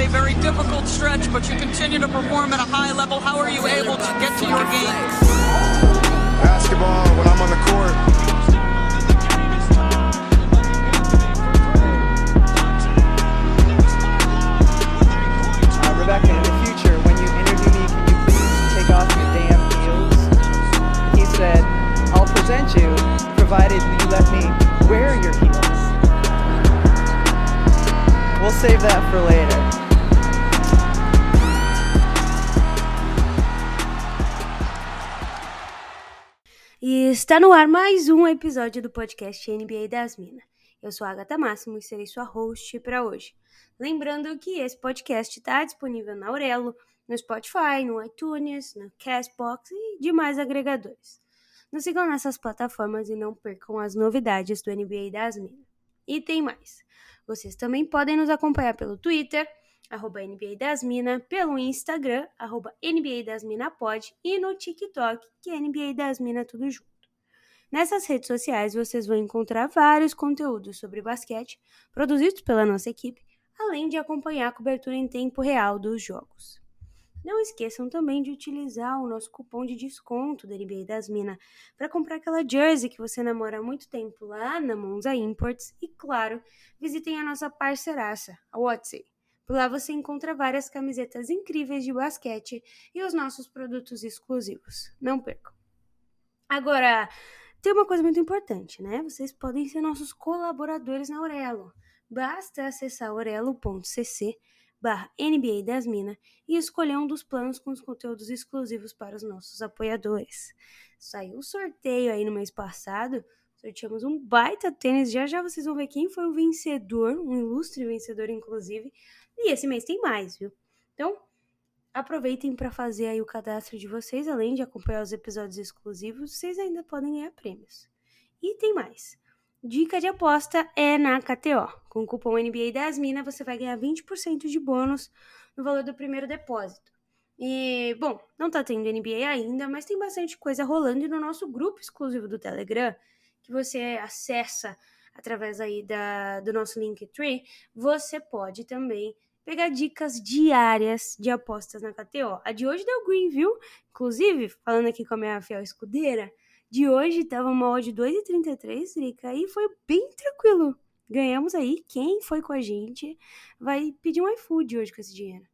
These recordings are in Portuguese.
a very difficult stretch, but you continue to perform at a high level. How are you able to get to your game? Basketball when I'm on the court. Rebecca, in the future, when you interview me, can you please take off your damn heels? He said, I'll present you, provided you let me wear your heels. We'll save that for later. E está no ar mais um episódio do podcast NBA das Minas. Eu sou a Agatha Máximo e serei sua host para hoje. Lembrando que esse podcast está disponível na Aurelo, no Spotify, no iTunes, no Castbox e demais agregadores. Nos sigam nessas plataformas e não percam as novidades do NBA das Minas. E tem mais. Vocês também podem nos acompanhar pelo Twitter, @NBA das Minas, pelo Instagram, @NBA das Minas Pod e no TikTok, que é NBA das Minas tudo junto. Nessas redes sociais vocês vão encontrar vários conteúdos sobre basquete produzidos pela nossa equipe, além de acompanhar a cobertura em tempo real dos jogos. Não esqueçam também de utilizar o nosso cupom de desconto da NBA das Minas para comprar aquela jersey que você namora há muito tempo lá na Monza Imports e, claro, visitem a nossa parceiraça, a Watsy. Por lá você encontra várias camisetas incríveis de basquete e os nossos produtos exclusivos. Não percam! Agora, tem uma coisa muito importante, né? Vocês podem ser nossos colaboradores na Aurelo. Basta acessar aurelo.cc/NBA das Minas e escolher um dos planos com os conteúdos exclusivos para os nossos apoiadores. Saiu um sorteio aí no mês passado, sorteamos um baita tênis, já vocês vão ver quem foi o vencedor, um ilustre vencedor inclusive, e esse mês tem mais, viu? Então, aproveitem para fazer aí o cadastro de vocês, além de acompanhar os episódios exclusivos, vocês ainda podem ganhar prêmios. E tem mais. Dica de aposta é na KTO. Com o cupom NBA das Minas, você vai ganhar 20% de bônus no valor do primeiro depósito. E, bom, não tá tendo NBA ainda, mas tem bastante coisa rolando no nosso grupo exclusivo do Telegram, que você acessa através aí do nosso Linktree. Você pode também pegar dicas diárias de apostas na KTO. A de hoje deu green, viu? Inclusive, falando aqui com a minha fiel escudeira, de hoje tava uma odd de 2,33, Rica, e foi bem tranquilo. Ganhamos aí. Quem foi com a gente vai pedir um iFood hoje com esse dinheiro.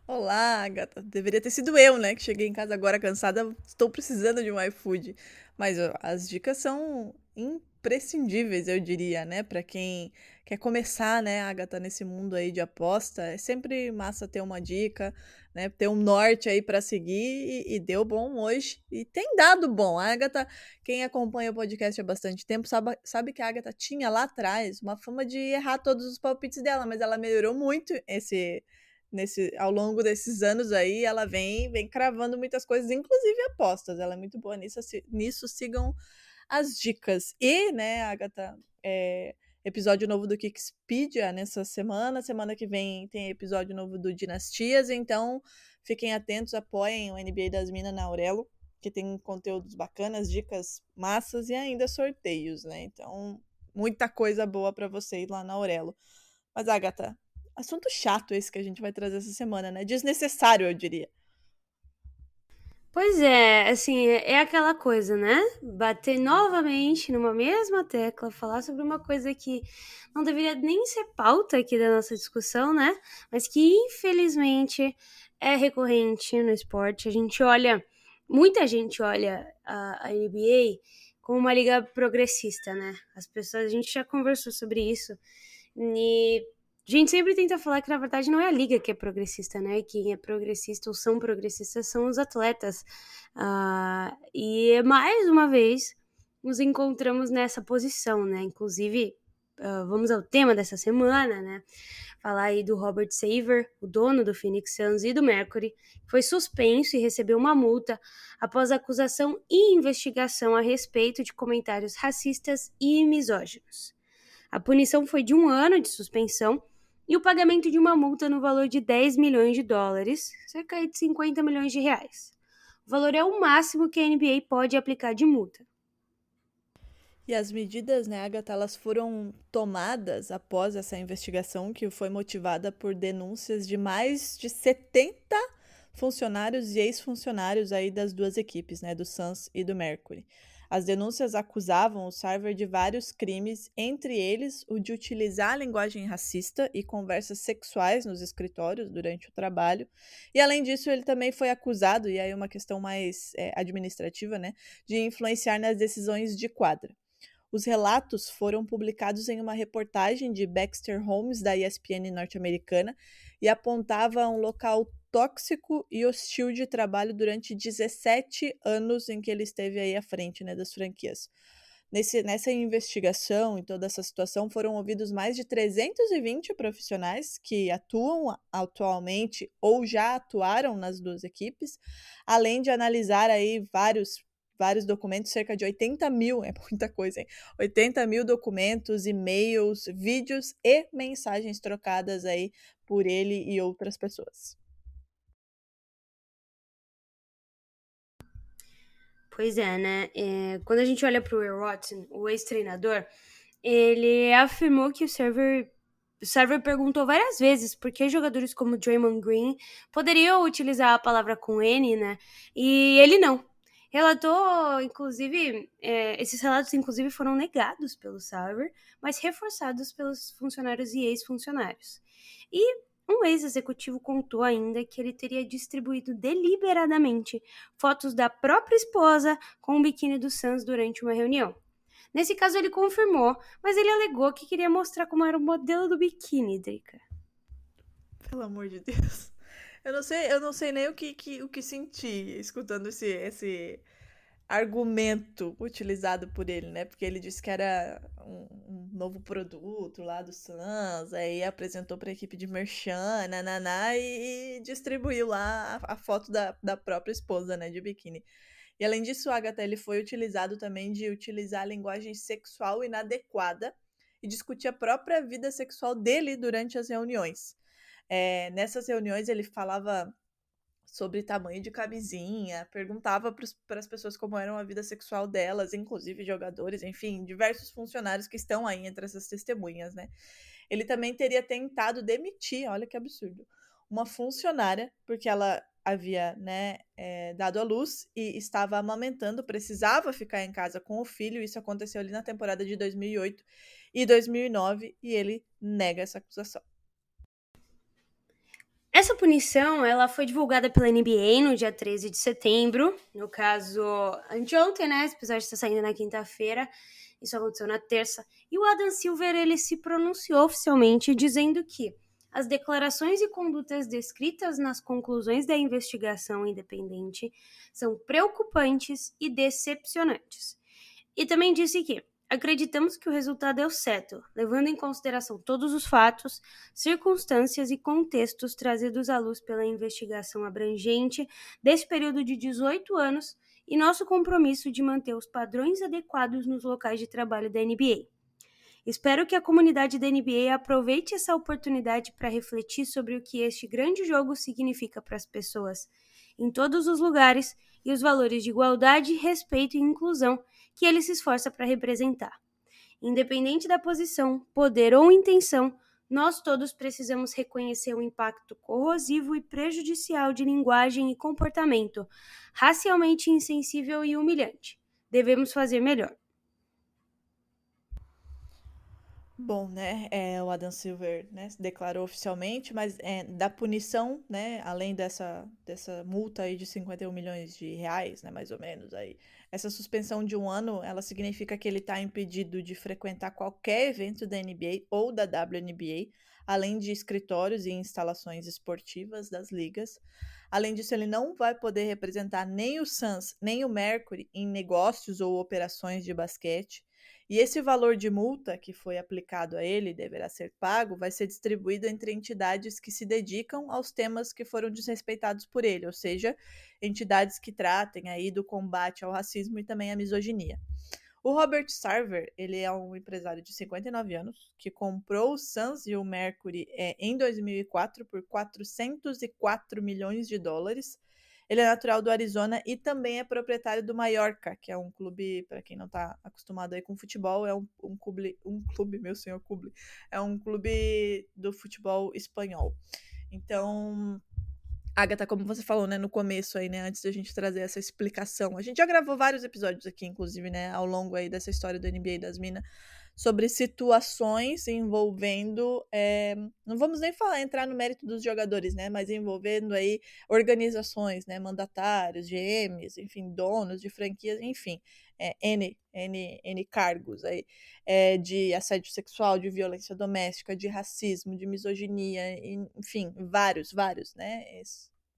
Olá, gata. Deveria ter sido eu, né? Que cheguei em casa agora cansada. Estou precisando de um iFood. Mas ó, as dicas são imprescindíveis, eu diria, né? Para quem quer começar, né, Agatha, nesse mundo aí de aposta, é sempre massa ter uma dica, né? Ter um norte aí para seguir e deu bom hoje. E tem dado bom. A Agatha, quem acompanha o podcast há bastante tempo, sabe que a Agatha tinha lá atrás uma fama de errar todos os palpites dela, mas ela melhorou muito ao longo desses anos aí, ela vem cravando muitas coisas, inclusive apostas. Ela é muito boa nisso, sigam as dicas. E, né, Agatha, episódio novo do Kickspedia nessa semana que vem tem episódio novo do Dinastias, então fiquem atentos, apoiem o NBA das Minas na Aurelo, que tem conteúdos bacanas, dicas massas e ainda sorteios, né, então muita coisa boa para vocês lá na Aurelo. Mas, Agatha, assunto chato esse que a gente vai trazer essa semana, né? Desnecessário, eu diria. Pois é, assim, é aquela coisa, né? Bater novamente numa mesma tecla, falar sobre uma coisa que não deveria nem ser pauta aqui da nossa discussão, né? Mas que, infelizmente, é recorrente no esporte. Muita gente olha a NBA como uma liga progressista, né? A gente já conversou sobre isso. E a gente sempre tenta falar que, na verdade, não é a liga que é progressista, né? Quem é progressista ou são progressistas são os atletas. E, mais uma vez, nos encontramos nessa posição, né? Inclusive, vamos ao tema dessa semana, né? Falar aí do Robert Sarver, o dono do Phoenix Suns e do Mercury, que foi suspenso e recebeu uma multa após acusação e investigação a respeito de comentários racistas e misóginos. A punição foi de 1 ano de suspensão e o pagamento de uma multa no valor de $10 milhões, cerca de 50 milhões de reais. O valor é o máximo que a NBA pode aplicar de multa. E as medidas, né, Agatha, elas foram tomadas após essa investigação que foi motivada por denúncias de mais de 70 funcionários e ex-funcionários aí das duas equipes, né, do Suns e do Mercury. As denúncias acusavam o Sarver de vários crimes, entre eles o de utilizar a linguagem racista e conversas sexuais nos escritórios durante o trabalho. E além disso, ele também foi acusado, e aí uma questão mais administrativa, né, de influenciar nas decisões de quadra. Os relatos foram publicados em uma reportagem de Baxter Holmes, da ESPN norte-americana, e apontava um local tóxico e hostil de trabalho durante 17 anos em que ele esteve aí à frente, né, das franquias. Nessa investigação e toda essa situação foram ouvidos mais de 320 profissionais que atuam atualmente ou já atuaram nas duas equipes, além de analisar aí vários documentos, cerca de 80 mil, é muita coisa, hein? 80 mil documentos, e-mails, vídeos e mensagens trocadas aí por ele e outras pessoas. Pois é, né? Quando a gente olha para o Will Watson, o ex-treinador, ele afirmou que o Sarver perguntou várias vezes por que jogadores como Draymond Green poderiam utilizar a palavra com N, né? E ele não. Relatou, inclusive, esses relatos, inclusive, foram negados pelo Sarver, mas reforçados pelos funcionários e ex-funcionários. E um ex-executivo contou ainda que ele teria distribuído deliberadamente fotos da própria esposa com o biquíni do Suns durante uma reunião. Nesse caso, ele confirmou, mas ele alegou que queria mostrar como era o modelo do biquíni, Drica. Pelo amor de Deus. Eu não sei nem o que sentir escutando esse argumento utilizado por ele, né? Porque ele disse que era um novo produto lá do Suns, aí apresentou para a equipe de merchan, nananá, e distribuiu lá a foto da própria esposa, né, de biquíni. E além disso, o Agatha, ele foi utilizado também de utilizar a linguagem sexual inadequada e discutir a própria vida sexual dele durante as reuniões. Nessas reuniões ele falava sobre tamanho de camisinha, perguntava para as pessoas como era a vida sexual delas, inclusive jogadores, enfim, diversos funcionários que estão aí entre essas testemunhas, né? Ele também teria tentado demitir, olha que absurdo, uma funcionária, porque ela havia, né, dado à luz e estava amamentando, precisava ficar em casa com o filho. Isso aconteceu ali na temporada de 2008 e 2009, e ele nega essa acusação. Essa punição, ela foi divulgada pela NBA no dia 13 de setembro, no caso, anteontem, né, esse episódio está saindo na quinta-feira, isso aconteceu na terça, e o Adam Silver, ele se pronunciou oficialmente dizendo que as declarações e condutas descritas nas conclusões da investigação independente são preocupantes e decepcionantes. E também disse que acreditamos que o resultado é o certo, levando em consideração todos os fatos, circunstâncias e contextos trazidos à luz pela investigação abrangente desse período de 18 anos e nosso compromisso de manter os padrões adequados nos locais de trabalho da NBA. Espero que a comunidade da NBA aproveite essa oportunidade para refletir sobre o que este grande jogo significa para as pessoas em todos os lugares e os valores de igualdade, respeito e inclusão que ele se esforça para representar. Independente da posição, poder ou intenção, nós todos precisamos reconhecer o impacto corrosivo e prejudicial de linguagem e comportamento racialmente insensível e humilhante. Devemos fazer melhor. Bom, né, o Adam Silver, né, se declarou oficialmente, mas da punição, né, além dessa multa aí de 51 milhões de reais, né, mais ou menos, aí, essa suspensão de 1 ano, ela significa que ele está impedido de frequentar qualquer evento da NBA ou da WNBA, além de escritórios e instalações esportivas das ligas. Além disso, ele não vai poder representar nem o Suns, nem o Mercury em negócios ou operações de basquete. E esse valor de multa que foi aplicado a ele, deverá ser pago, vai ser distribuído entre entidades que se dedicam aos temas que foram desrespeitados por ele, ou seja, entidades que tratem aí do combate ao racismo e também à misoginia. O Robert Sarver, ele é um empresário de 59 anos, que comprou o Suns e o Mercury em 2004 por 404 milhões de dólares. Ele é natural do Arizona e também é proprietário do Mallorca, que é um clube, para quem não tá acostumado aí com futebol, é um clube, meu senhor clube, é um clube do futebol espanhol. Então, Agatha, como você falou, né, no começo aí, né, antes da gente trazer essa explicação, a gente já gravou vários episódios aqui, inclusive, né, ao longo aí dessa história do NBA das Minas, sobre situações envolvendo, não vamos nem entrar no mérito dos jogadores, né, mas envolvendo aí organizações, né, mandatários, GMs, enfim, donos de franquias, enfim, N cargos aí, de assédio sexual, de violência doméstica, de racismo, de misoginia, enfim, vários, né,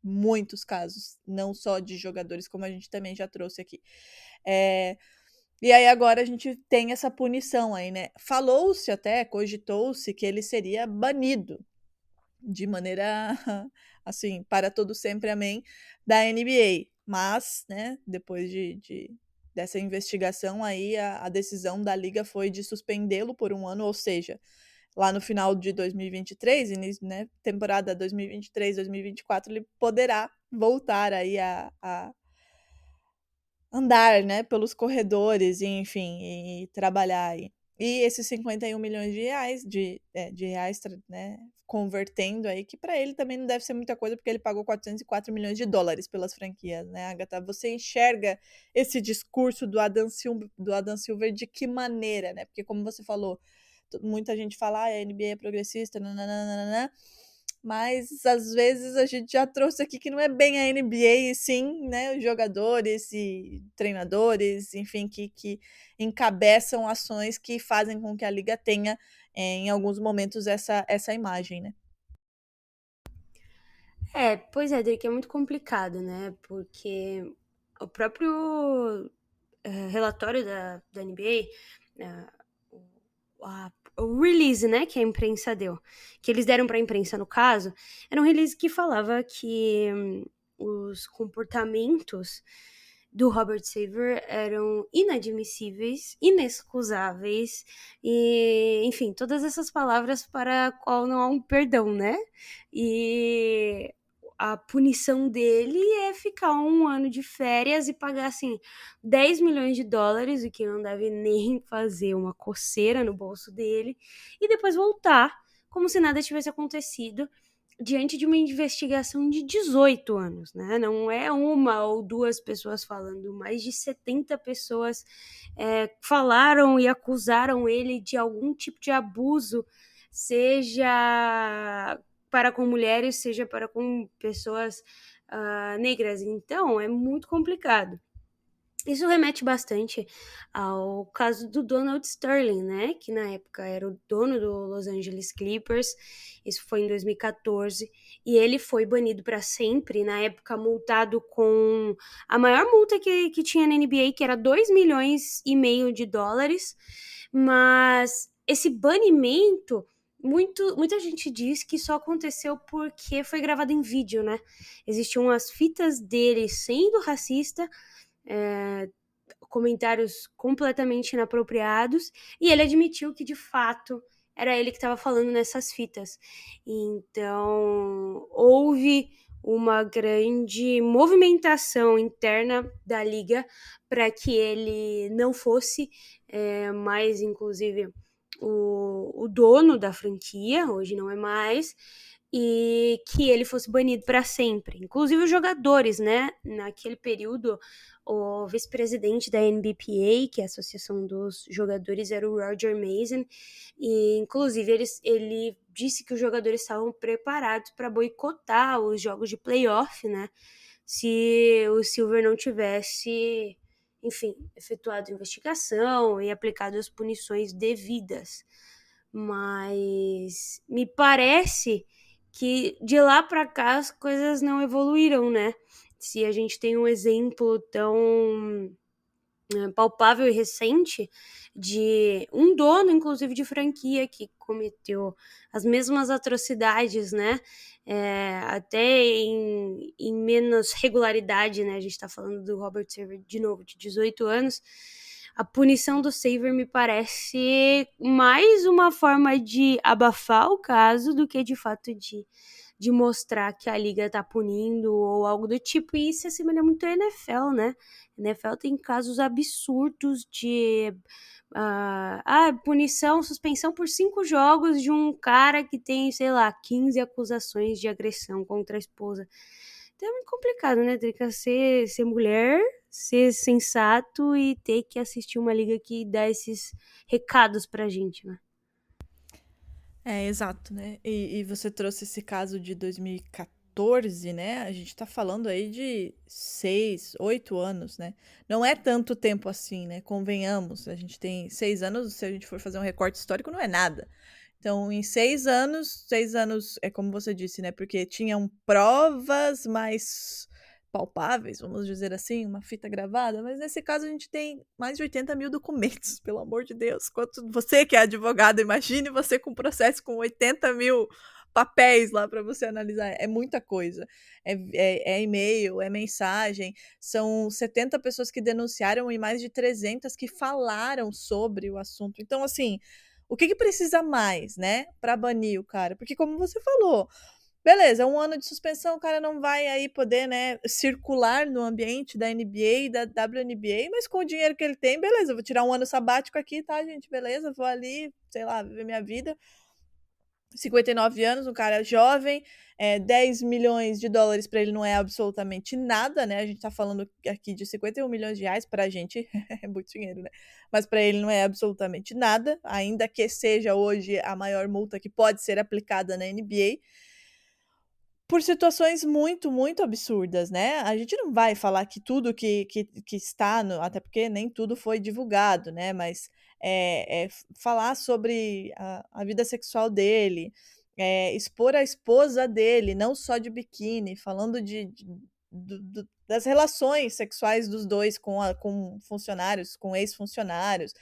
muitos casos, não só de jogadores, como a gente também já trouxe aqui. E aí agora a gente tem essa punição aí, né? Falou-se até, cogitou-se que ele seria banido de maneira, assim, para todo sempre, amém, da NBA. Mas, né, depois dessa investigação aí, a decisão da liga foi de suspendê-lo por 1 ano, ou seja, lá no final de 2023, né, temporada 2023-2024, ele poderá voltar aí a andar, né, pelos corredores, e, enfim, e trabalhar aí. E esses 51 milhões de reais, né, convertendo aí, que para ele também não deve ser muita coisa, porque ele pagou 404 milhões de dólares pelas franquias, né, Agatha? Você enxerga esse discurso do Adam Silver de que maneira, né? Porque como você falou, muita gente fala, a NBA é progressista, nananana, mas às vezes a gente já trouxe aqui que não é bem a NBA, e sim, né, os jogadores e treinadores, enfim, que encabeçam ações que fazem com que a liga tenha, em alguns momentos, essa imagem, né? Pois é, Drake, é muito complicado, né? Porque o próprio relatório da NBA, o release, né, que a imprensa deu, que eles deram para a imprensa no caso, era um release que falava que os comportamentos do Robert Sarver eram inadmissíveis, inexcusáveis e, enfim, todas essas palavras para a qual não há um perdão, né? E a punição dele é ficar 1 ano de férias e pagar, assim, 10 milhões de dólares, o que não deve nem fazer uma coceira no bolso dele, e depois voltar como se nada tivesse acontecido diante de uma investigação de 18 anos, né? Não é uma ou duas pessoas falando, mais de 70 pessoas falaram e acusaram ele de algum tipo de abuso, seja para com mulheres, seja para com pessoas negras. Então, é muito complicado. Isso remete bastante ao caso do Donald Sterling, né? Que na época era o dono do Los Angeles Clippers. Isso foi em 2014. E ele foi banido para sempre, na época multado com a maior multa que tinha na NBA, que era 2,5 milhões de dólares. Mas esse banimento, muita gente diz que só aconteceu porque foi gravado em vídeo, né? Existiam as fitas dele sendo racista, comentários completamente inapropriados, e ele admitiu que de fato era ele que estava falando nessas fitas. Então houve uma grande movimentação interna da liga para que ele não fosse mais, inclusive, o dono da franquia, hoje não é mais, e que ele fosse banido para sempre. Inclusive os jogadores, né? Naquele período, o vice-presidente da NBPA, que é a Associação dos Jogadores, era o Roger Mason, e inclusive ele disse que os jogadores estavam preparados para boicotar os jogos de playoff, né? Se o Silver não tivesse, enfim, efetuado investigação e aplicado as punições devidas. Mas me parece que de lá para cá as coisas não evoluíram, né? Se a gente tem um exemplo tão palpável e recente de um dono, inclusive de franquia, que cometeu as mesmas atrocidades, né? Até em menos regularidade, né? A gente tá falando do Robert Sarver, de novo, de 18 anos, a punição do Saver me parece mais uma forma de abafar o caso do que de fato de mostrar que a liga tá punindo ou algo do tipo, e isso se assemelha muito à NFL, né? A NFL tem casos absurdos de punição, suspensão por 5 jogos de um cara que tem, sei lá, 15 acusações de agressão contra a esposa. Então é muito complicado, né, Drica? Ser mulher, ser sensato e ter que assistir uma liga que dá esses recados pra gente, né? É, exato, né? E você trouxe esse caso de 2014, né? A gente tá falando aí de 6, 8 anos, né? Não é tanto tempo assim, né? Convenhamos, a gente tem 6 anos, se a gente for fazer um recorte histórico, não é nada. Então, em 6 anos é como você disse, né? Porque tinham provas mais palpáveis, vamos dizer assim, uma fita gravada, mas nesse caso a gente tem mais de 80 mil documentos, pelo amor de Deus. Quanto você que é advogado, imagine você com um processo com 80 mil papéis lá para você analisar. É muita coisa. É e-mail, é mensagem. São 70 pessoas que denunciaram e mais de 300 que falaram sobre o assunto. Então, assim, o que precisa mais, né, para banir o cara? Porque, como você falou, beleza, 1 ano de suspensão, o cara não vai aí poder, né, circular no ambiente da NBA e da WNBA, mas com o dinheiro que ele tem, beleza, eu vou tirar 1 ano sabático aqui, tá, gente? Beleza, vou ali, sei lá, viver minha vida. 59 anos, um cara jovem, 10 milhões de dólares para ele não é absolutamente nada, né? A gente tá falando aqui de 51 milhões de reais, pra gente é muito dinheiro, né? Mas para ele não é absolutamente nada, ainda que seja hoje a maior multa que pode ser aplicada na NBA, por situações muito, muito absurdas, né? A gente não vai falar que tudo que está no, até porque nem tudo foi divulgado, né? Mas falar sobre a vida sexual dele, expor a esposa dele, não só de biquíni, falando das relações sexuais dos dois com funcionários, com ex-funcionários,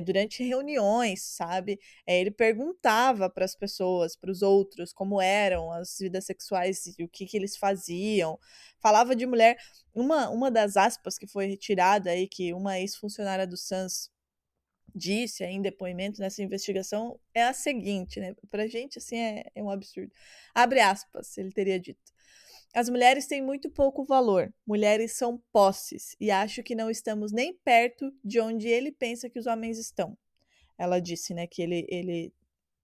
durante reuniões, sabe? Ele perguntava para as pessoas, para os outros, como eram as vidas sexuais e o que eles faziam. Falava de mulher. Uma das aspas que foi retirada aí, que uma ex-funcionária do Suns disse aí em depoimento nessa investigação, é a seguinte, né? Pra gente, assim, é um absurdo. Abre aspas, ele teria dito. As mulheres têm muito pouco valor. Mulheres são posses e acho que não estamos nem perto de onde ele pensa que os homens estão. Ela disse, né, que ele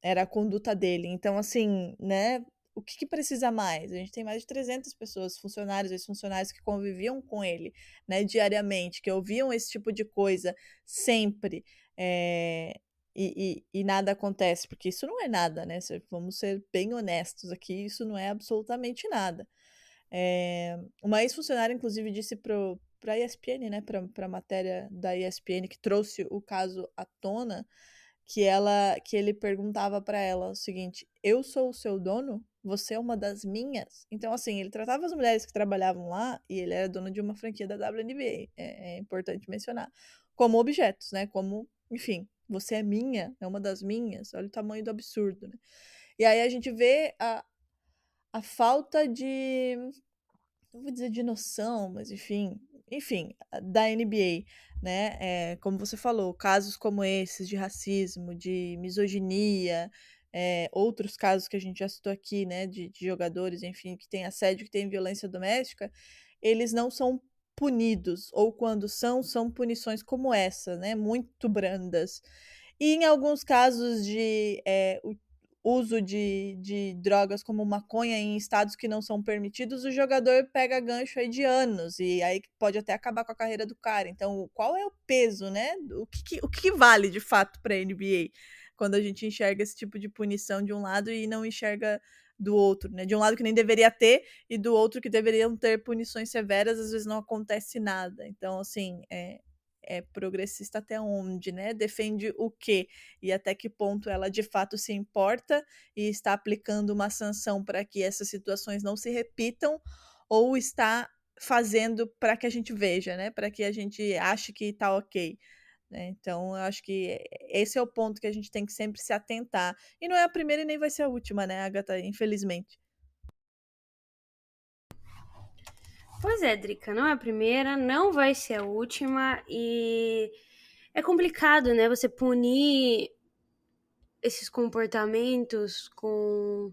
era a conduta dele. Então, assim, né, o que precisa mais? A gente tem mais de 300 pessoas, funcionários, ex-funcionários que conviviam com ele, né, diariamente, que ouviam esse tipo de coisa sempre, e nada acontece, porque isso não é nada, né? Vamos ser bem honestos aqui, isso não é absolutamente nada. Uma ex-funcionária, inclusive, disse para a ESPN, né, para a matéria da ESPN, que trouxe o caso à tona, que ele perguntava para ela o seguinte: eu sou o seu dono? Você é uma das minhas? Então, assim, ele tratava as mulheres que trabalhavam lá, e ele era dono de uma franquia da WNBA, é importante mencionar, como objetos, né? Como, enfim, você é minha, é uma das minhas. Olha o tamanho do absurdo, né? E aí a gente vê a falta de, não vou dizer de noção, mas enfim, da NBA, né? Como você falou, casos como esses de racismo, de misoginia, outros casos que a gente já citou aqui, né? De jogadores, enfim, que tem assédio, que tem violência doméstica, eles não são punidos, ou quando são punições como essa, né? Muito brandas. E em alguns casos de uso de drogas como maconha em estados que não são permitidos, o jogador pega gancho aí de anos, e aí pode até acabar com a carreira do cara. Então, qual é o peso, né? O que vale de fato para a NBA quando a gente enxerga esse tipo de punição de um lado e não enxerga do outro, né? De um lado que nem deveria ter e do outro que deveriam ter punições severas, às vezes não acontece nada. Então, assim, é progressista até onde, né? Defende o quê? E até que ponto ela de fato se importa e está aplicando uma sanção para que essas situações não se repitam, ou está fazendo para que a gente veja, né? Para que a gente ache que está ok. Né? Então, eu acho que esse é o ponto que a gente tem que sempre se atentar. E não é a primeira e nem vai ser a última, né, Agatha? Infelizmente. Pois é, Drica, não é a primeira, não vai ser a última, e é complicado, né? Você punir esses comportamentos com...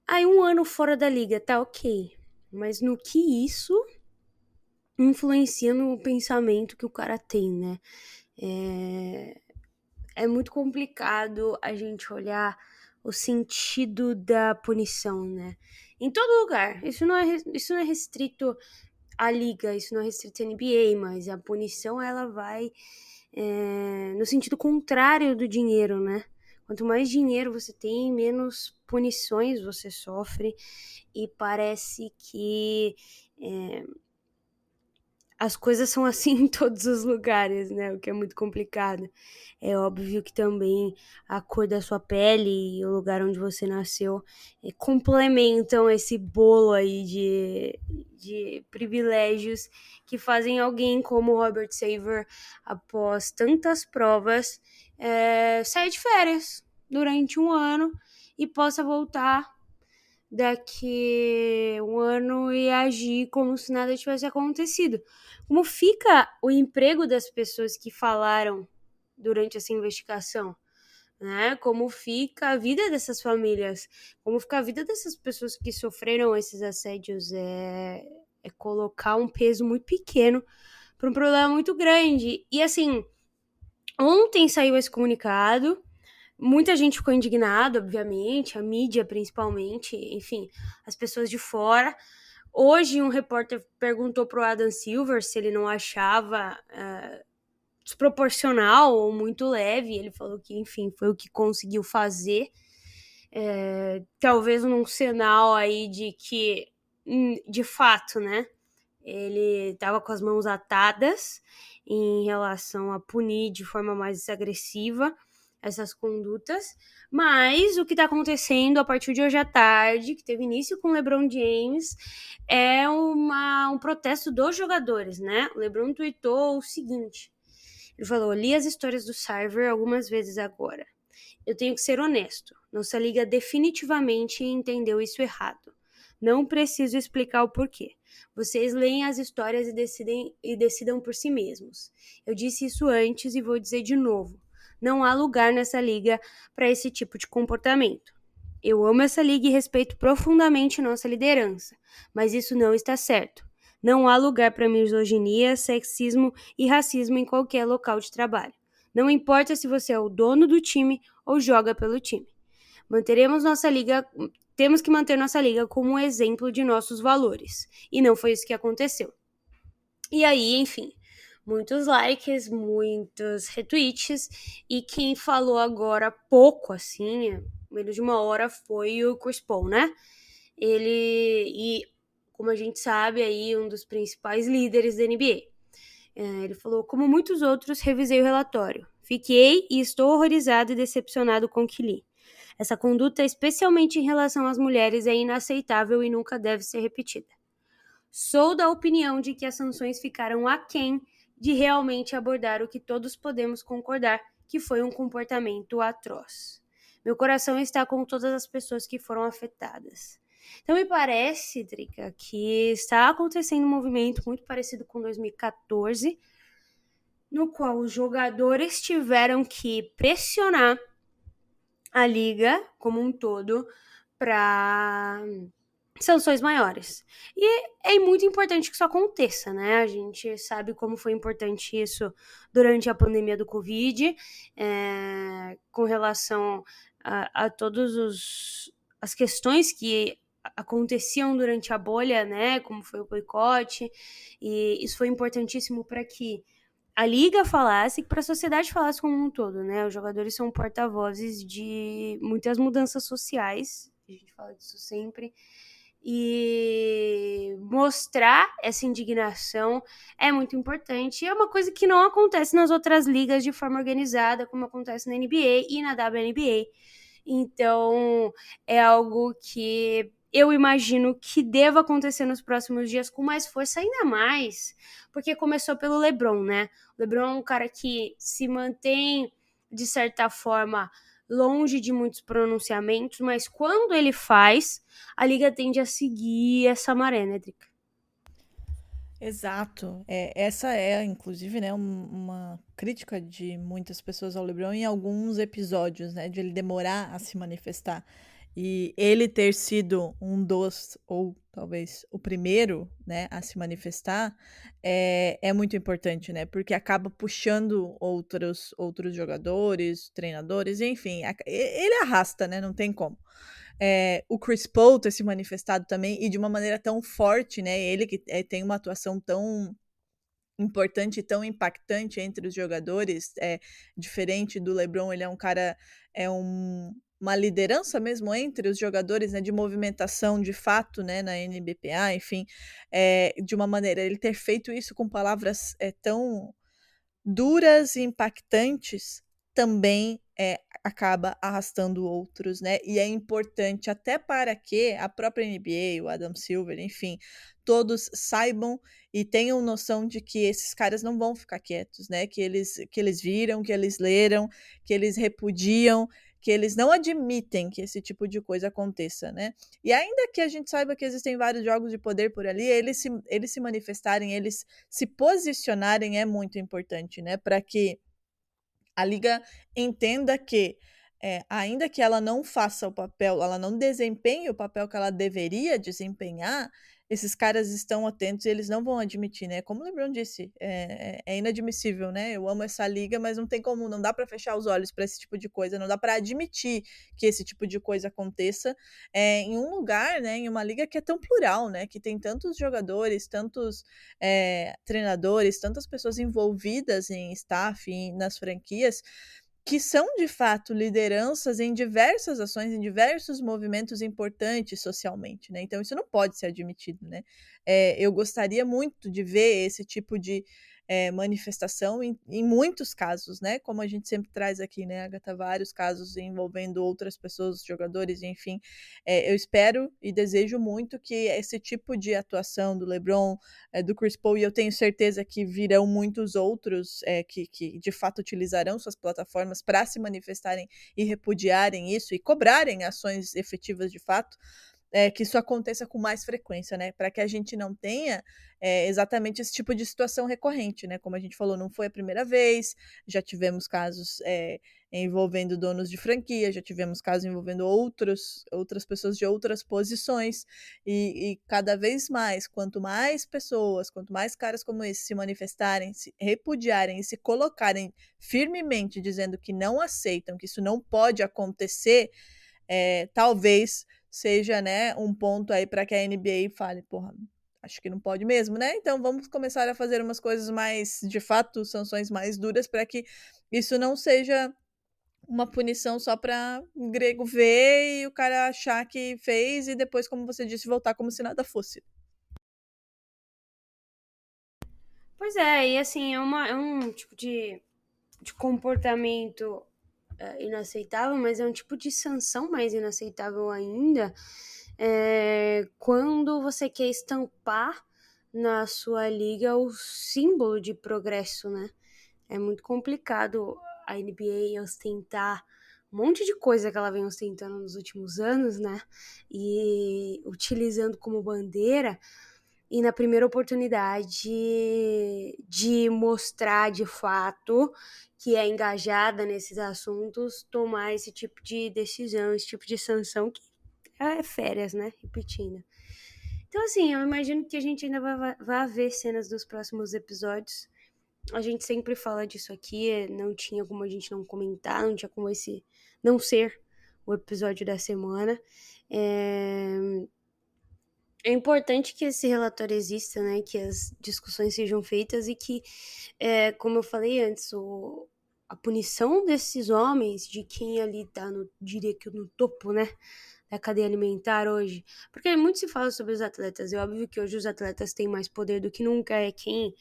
Aí, 1 ano fora da liga, tá ok. Mas no que isso influencia no pensamento que o cara tem, né? É muito complicado a gente olhar o sentido da punição, né? Em todo lugar. Isso não é restrito à liga, isso não é restrito à NBA, mas a punição, ela vai no sentido contrário do dinheiro, né? Quanto mais dinheiro você tem, menos punições você sofre, e parece que as coisas são assim em todos os lugares, né? O que é muito complicado. É óbvio que também a cor da sua pele e o lugar onde você nasceu complementam esse bolo aí de privilégios que fazem alguém como Robert Sarver, após tantas provas, sair de férias durante 1 ano e possa voltar daqui 1 ano e agir como se nada tivesse acontecido. Como fica o emprego das pessoas que falaram durante essa investigação, né? Como fica a vida dessas famílias? Como fica a vida dessas pessoas que sofreram esses assédios? É colocar um peso muito pequeno para um problema muito grande. E assim, ontem saiu esse comunicado. Muita gente ficou indignada, obviamente, a mídia principalmente, enfim, as pessoas de fora. Hoje, um repórter perguntou pro Adam Silver se ele não achava desproporcional ou muito leve. Ele falou que, enfim, foi o que conseguiu fazer. Talvez num sinal aí de que, de fato, né, ele estava com as mãos atadas em relação a punir de forma mais agressiva essas condutas, mas o que está acontecendo a partir de hoje à tarde, que teve início com o LeBron James, é um protesto dos jogadores, né? O LeBron tweetou o seguinte, ele falou: li as histórias do Sarver algumas vezes agora. Eu tenho que ser honesto, nossa liga definitivamente entendeu isso errado. Não preciso explicar o porquê. Vocês leem as histórias e decidam por si mesmos. Eu disse isso antes e vou dizer de novo. Não há lugar nessa liga para esse tipo de comportamento. Eu amo essa liga e respeito profundamente nossa liderança, mas isso não está certo. Não há lugar para misoginia, sexismo e racismo em qualquer local de trabalho. Não importa se você é o dono do time ou joga pelo time. Temos que manter nossa liga como um exemplo de nossos valores. E não foi isso que aconteceu. E aí, enfim, muitos likes, muitos retweets, e quem falou agora pouco, assim, menos de 1 hora, foi o Chris Paul, né? E como a gente sabe, aí, um dos principais líderes da NBA. Ele falou: como muitos outros, revisei o relatório. Fiquei e estou horrorizado e decepcionado com o que li. Essa conduta, especialmente em relação às mulheres, é inaceitável e nunca deve ser repetida. Sou da opinião de que as sanções ficaram aquém de realmente abordar o que todos podemos concordar que foi um comportamento atroz. Meu coração está com todas as pessoas que foram afetadas. Então me parece, Drica, que está acontecendo um movimento muito parecido com 2014, no qual os jogadores tiveram que pressionar a liga como um todo para sanções maiores. E é muito importante que isso aconteça, né? A gente sabe como foi importante isso durante a pandemia do Covid, com relação a todas as questões que aconteciam durante a bolha, né? Como foi o boicote, e isso foi importantíssimo para que a liga falasse, para a sociedade falasse como um todo, né? Os jogadores são porta-vozes de muitas mudanças sociais, a gente fala disso sempre, e mostrar essa indignação é muito importante. É uma coisa que não acontece nas outras ligas de forma organizada, como acontece na NBA e na WNBA. Então, é algo que eu imagino que deva acontecer nos próximos dias com mais força, ainda mais porque começou pelo LeBron, né? O LeBron é um cara que se mantém, de certa forma, longe de muitos pronunciamentos, mas quando ele faz, a liga tende a seguir essa maré, né, Drica? Exato. Essa é, inclusive, né, uma crítica de muitas pessoas ao LeBron em alguns episódios, né, de ele demorar a se manifestar. E ele ter sido um dos, ou talvez o primeiro, né, a se manifestar, é muito importante, né, porque acaba puxando outros jogadores, treinadores, enfim, ele arrasta, né, não tem como. O Chris Paul ter se manifestado também e de uma maneira tão forte, né? Ele que tem uma atuação tão importante e tão impactante entre os jogadores, diferente do LeBron, ele é um cara, uma liderança mesmo entre os jogadores, né, de movimentação de fato, né, na NBPA, enfim, de uma maneira, ele ter feito isso com palavras tão duras e impactantes também acaba arrastando outros, né? E é importante até para que a própria NBA, o Adam Silver, enfim, todos saibam e tenham noção de que esses caras não vão ficar quietos, né? Que eles viram, que eles leram, que eles repudiam, que eles não admitem que esse tipo de coisa aconteça, né? E ainda que a gente saiba que existem vários jogos de poder por ali, eles se manifestarem, eles se posicionarem é muito importante, né? Para que a liga entenda que, ainda que ela não faça o papel, ela não desempenhe o papel que ela deveria desempenhar, esses caras estão atentos e eles não vão admitir, né? Como o LeBron disse, é inadmissível, né? Eu amo essa liga, mas não tem como, não dá para fechar os olhos para esse tipo de coisa, não dá para admitir que esse tipo de coisa aconteça em um lugar, né? Em uma liga que é tão plural, né? Que tem tantos jogadores, tantos treinadores, tantas pessoas envolvidas em staff, nas franquias, que são de fato lideranças em diversas ações, em diversos movimentos importantes socialmente, né? Então isso não pode ser admitido, né? Eu gostaria muito de ver esse tipo de manifestação em muitos casos, né? Como a gente sempre traz aqui, né, Agatha, vários casos envolvendo outras pessoas, jogadores, enfim. Eu espero e desejo muito que esse tipo de atuação do LeBron, do Chris Paul, e eu tenho certeza que virão muitos outros que de fato utilizarão suas plataformas para se manifestarem e repudiarem isso e cobrarem ações efetivas de fato, que isso aconteça com mais frequência, né? Para que a gente não tenha exatamente esse tipo de situação recorrente, né? Como a gente falou, não foi a primeira vez, já tivemos casos envolvendo donos de franquia, já tivemos casos envolvendo outras pessoas de outras posições, e cada vez mais, quanto mais pessoas, quanto mais caras como esse se manifestarem, se repudiarem e se colocarem firmemente dizendo que não aceitam, que isso não pode acontecer, talvez seja, né, um ponto aí para que a NBA fale, porra, acho que não pode mesmo, né? Então vamos começar a fazer umas coisas mais, de fato, sanções mais duras para que isso não seja uma punição só para o grego ver e o cara achar que fez e depois, como você disse, voltar como se nada fosse. Pois é, e assim, é um tipo de comportamento inaceitável, mas é um tipo de sanção mais inaceitável ainda, quando você quer estampar na sua liga o símbolo de progresso, né? É muito complicado a NBA ostentar um monte de coisa que ela vem ostentando nos últimos anos, né? E utilizando como bandeira, e na primeira oportunidade de mostrar de fato que é engajada nesses assuntos, tomar esse tipo de decisão, esse tipo de sanção, que é férias, né? Repetindo. Então, assim, eu imagino que a gente ainda vai ver cenas dos próximos episódios. A gente sempre fala disso aqui, não tinha como a gente não comentar, não tinha como esse não ser o episódio da semana. É importante que esse relatório exista, né? Que as discussões sejam feitas e que, como eu falei antes, a punição desses homens, de quem ali tá, diria que no topo, né? Da cadeia alimentar hoje. Porque muito se fala sobre os atletas. É óbvio que hoje os atletas têm mais poder do que nunca. É quem,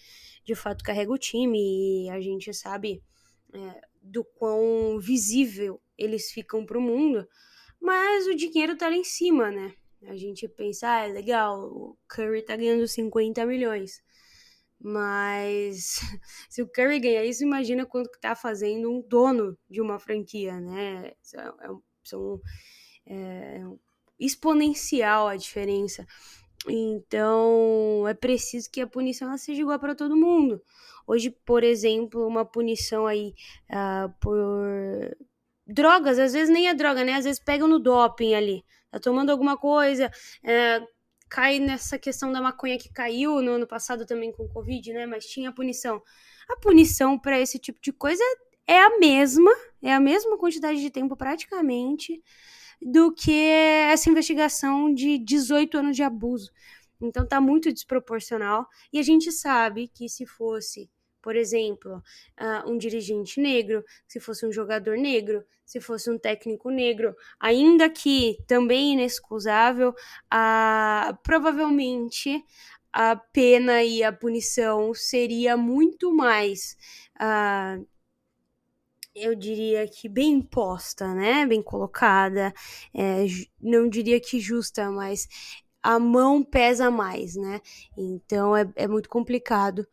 de fato, carrega o time. E a gente sabe do quão visível eles ficam pro mundo. Mas o dinheiro tá lá em cima, né? A gente pensa, é legal, o Curry tá ganhando 50 milhões. Mas se o Curry ganhar isso, imagina quanto que tá fazendo um dono de uma franquia, né? São exponencial a diferença. Então, é preciso que a punição ela seja igual para todo mundo. Hoje, por exemplo, uma punição aí por drogas, às vezes nem é droga, né? Às vezes pegam no doping ali, tá tomando alguma coisa, cai nessa questão da maconha que caiu no ano passado também com o Covid, né? Mas tinha a punição. A punição para esse tipo de coisa é a mesma quantidade de tempo praticamente do que essa investigação de 18 anos de abuso. Então tá muito desproporcional. E a gente sabe que se fosse, por exemplo, um dirigente negro, se fosse um jogador negro, se fosse um técnico negro, ainda que também inexcusável, provavelmente a pena e a punição seria muito mais, eu diria que bem imposta, né? Bem colocada. Não diria que justa, mas a mão pesa mais, né? Então é muito complicado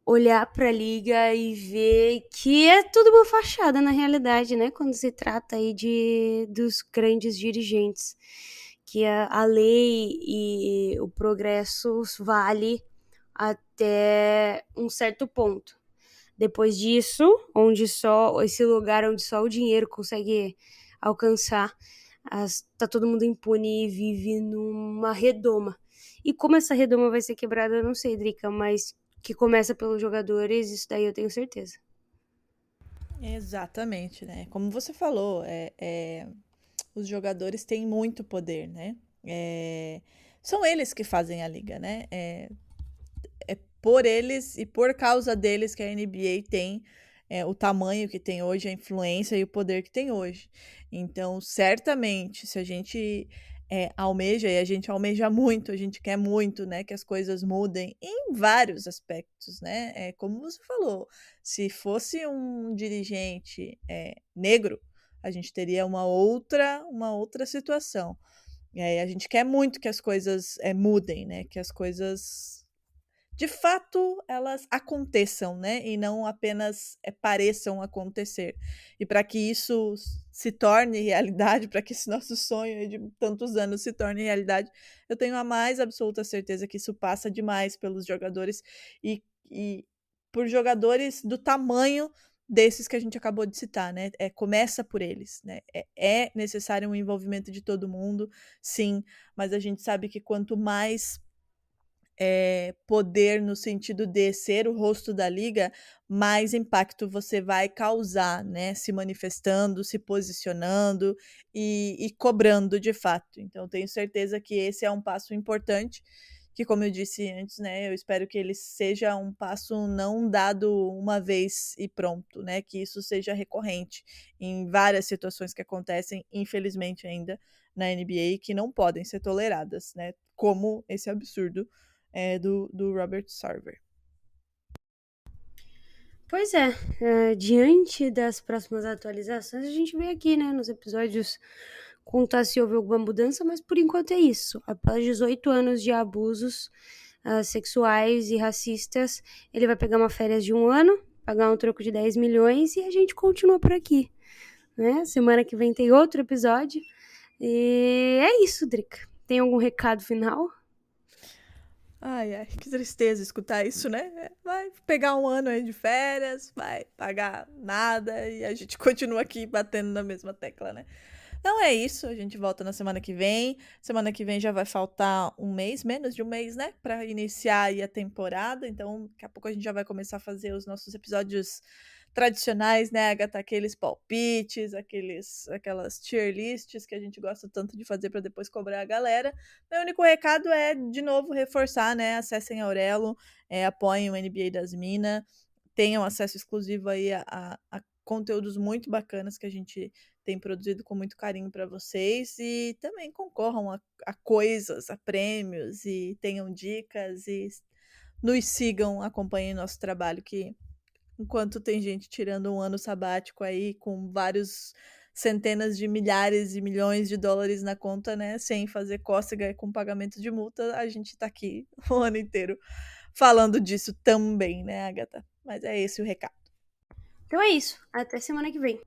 olhar para a liga e ver que é tudo uma fachada na realidade, né? Quando se trata aí dos grandes dirigentes, que a lei e o progresso vale até um certo ponto. Depois disso, esse lugar onde só o dinheiro consegue alcançar, tá todo mundo impune e vive numa redoma. E como essa redoma vai ser quebrada, eu não sei, Drica, mas que começa pelos jogadores, isso daí eu tenho certeza. Exatamente, né? Como você falou, os jogadores têm muito poder, né? São eles que fazem a liga, né? É por eles e por causa deles que a NBA tem o tamanho que tem hoje, a influência e o poder que tem hoje. Então, certamente, se a gente almeja, e a gente almeja muito, a gente quer muito, né, que as coisas mudem em vários aspectos, né? Como você falou, se fosse um dirigente negro, a gente teria uma outra situação. E aí a gente quer muito que as coisas mudem, né? Que as coisas de fato elas aconteçam, né? E não apenas pareçam acontecer. E para que isso se torne realidade, para que esse nosso sonho de tantos anos se torne realidade, eu tenho a mais absoluta certeza que isso passa demais pelos jogadores e por jogadores do tamanho desses que a gente acabou de citar, né? Começa por eles, né? É necessário um envolvimento de todo mundo, sim, mas a gente sabe que quanto mais poder no sentido de ser o rosto da liga, mais impacto você vai causar, né? Se manifestando, se posicionando e cobrando de fato. Então, tenho certeza que esse é um passo importante, que, como eu disse antes, né? Eu espero que ele seja um passo não dado uma vez e pronto, né? Que isso seja recorrente em várias situações que acontecem, infelizmente, ainda na NBA, que não podem ser toleradas, né? Como esse absurdo do Robert Sarver. Pois é, diante das próximas atualizações, a gente vem aqui, né, nos episódios contar se houve alguma mudança, mas por enquanto é isso. Após 18 anos de abusos sexuais e racistas, ele vai pegar uma férias de 1 ano, pagar um troco de 10 milhões e a gente continua por aqui, né? Semana que vem tem outro episódio. E é isso, Drica. Tem algum recado final? Ai, que tristeza escutar isso, né? Vai pegar 1 ano aí de férias, vai pagar nada e a gente continua aqui batendo na mesma tecla, né? Não é isso, a gente volta na semana que vem. Semana que vem já vai faltar um mês, menos de um mês, né? Pra iniciar aí a temporada. Então, daqui a pouco a gente já vai começar a fazer os nossos episódios tradicionais, né, Agatha? Aqueles palpites, aquelas tier lists que a gente gosta tanto de fazer para depois cobrar a galera. Meu único recado é, de novo, reforçar, né? Acessem a Aurelo, apoiem o NBA das Minas, tenham acesso exclusivo aí a conteúdos muito bacanas que a gente tem produzido com muito carinho para vocês e também concorram a coisas, a prêmios e tenham dicas e nos sigam, acompanhem nosso trabalho, que enquanto tem gente tirando um ano sabático aí com vários centenas de milhares e milhões de dólares na conta, né, sem fazer cócega e com pagamento de multa, a gente tá aqui o ano inteiro falando disso também, né, Agatha? Mas é esse o recado. Então é isso. Até semana que vem.